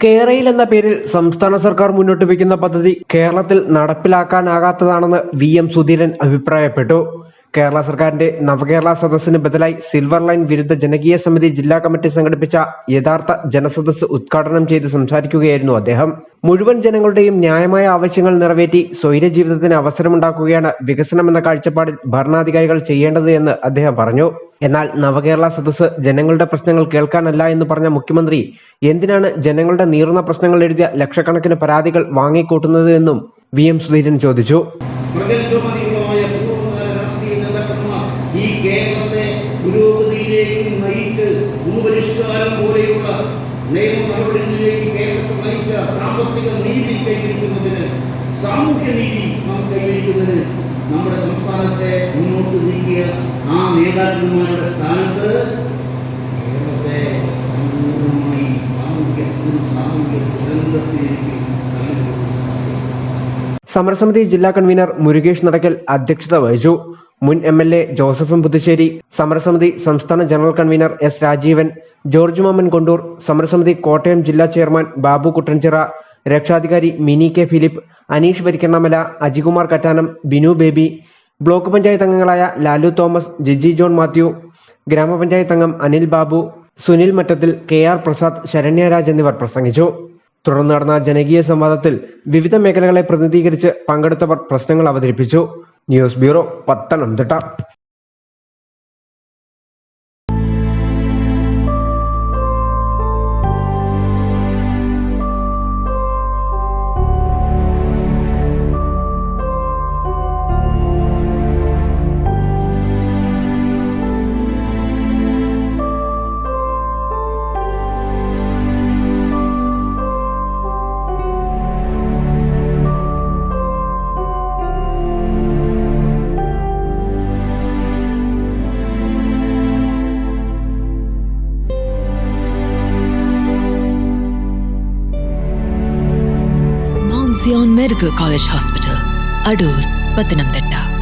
കേരയിൽ എന്ന പേരിൽ സംസ്ഥാന സർക്കാർ മുന്നോട്ട് വയ്ക്കുന്ന പദ്ധതി കേരളത്തിൽ നടപ്പിലാക്കാനാകാത്തതാണെന്ന് വി.എം. സുധീരൻ അഭിപ്രായപ്പെട്ടു. കേരള സർക്കാരിന്റെ നവകേരള സദസ്സിന് ബദലായി സിൽവർ ലൈൻ വിരുദ്ധ ജനകീയ സമിതി ജില്ലാ കമ്മിറ്റി സംഘടിപ്പിച്ച യഥാർത്ഥ ജനസദസ്സ് ഉദ്ഘാടനം ചെയ്ത് സംസാരിക്കുകയായിരുന്നു അദ്ദേഹം. മുഴുവൻ ജനങ്ങളുടെയും ന്യായമായ ആവശ്യങ്ങൾ നിറവേറ്റി സ്വൈര ജീവിതത്തിന് അവസരമുണ്ടാക്കുകയാണ് വികസനമെന്ന കാഴ്ചപ്പാടിൽ ഭരണാധികാരികൾ ചെയ്യേണ്ടത് എന്ന് അദ്ദേഹം പറഞ്ഞു. എന്നാൽ നവകേരള സദസ്സ് ജനങ്ങളുടെ പ്രശ്നങ്ങൾ കേൾക്കാനല്ല എന്ന് പറഞ്ഞ മുഖ്യമന്ത്രി എന്തിനാണ് ജനങ്ങളുടെ നീറുന്ന പ്രശ്നങ്ങൾ എഴുതിയ ലക്ഷക്കണക്കിന് പരാതികൾ വാങ്ങിക്കൂട്ടുന്നത് എന്നും വി.എം. സുധീരൻ ചോദിച്ചു. ഈ കേരളത്തെ പുരോഗതിയിലേക്ക് നയിച്ച് ഭൂപരിഷ്കാരം പോലെയുള്ള നിയമ നടപടികളിലേക്ക് കേരളത്തെ നയിച്ച സാമ്പത്തിക നീതി കൈവരിക്കുന്നതിന്, സാമൂഹ്യ നീതി നാം കൈവരിക്കുന്നതിന് നമ്മുടെ സംസ്ഥാനത്തെ മുന്നോട്ട് നീക്കിയ ആ നേതാക്കന്മാരുടെ സ്ഥാനത്ത് കേരളത്തെ പൂർണ്ണമായി സാമൂഹ്യ ദുരന്തത്തിലേക്ക് സമരസമിതി ജില്ലാ കൺവീനർ മുരുകേഷ് നടക്കൽ അധ്യക്ഷത വഹിച്ചു. മുൻ എം.എൽ.എ. ജോസഫ് പുതുശ്ശേരി, സമരസമിതി സംസ്ഥാന general convener S. Rajeevan, George Mammen Kondoor, സമരസമിതി കോട്ടയം ജില്ലാ ചെയർമാൻ ബാബു കുട്ടൻചിറ, രക്ഷാധികാരി മിനി കെ ഫിലിപ്പ്, അനീഷ് വരിക്കണ്ണമല, അജികുമാർ കറ്റാനം, ബിനു ബേബി, ബ്ലോക്ക് പഞ്ചായത്ത് അംഗങ്ങളായ ലാലു തോമസ്, ജിജി ജോൺ മാത്യു, ഗ്രാമപഞ്ചായത്ത് അംഗം അനിൽ ബാബു, സുനിൽ മറ്റത്തിൽ, കെ.ആർ. പ്രസാദ്, ശരണ്യരാജ് എന്നിവർ പ്രസംഗിച്ചു. തുടർന്ന് നടന്ന ജനകീയ സംവാദത്തിൽ വിവിധ മേഖലകളെ പ്രതിനിധീകരിച്ച് പങ്കെടുത്തവർ പ്രശ്നങ്ങൾ അവതരിപ്പിച്ചു. News bureau, Pathanamthitta. Zion Medical College Hospital, Adur, Pathanamthitta.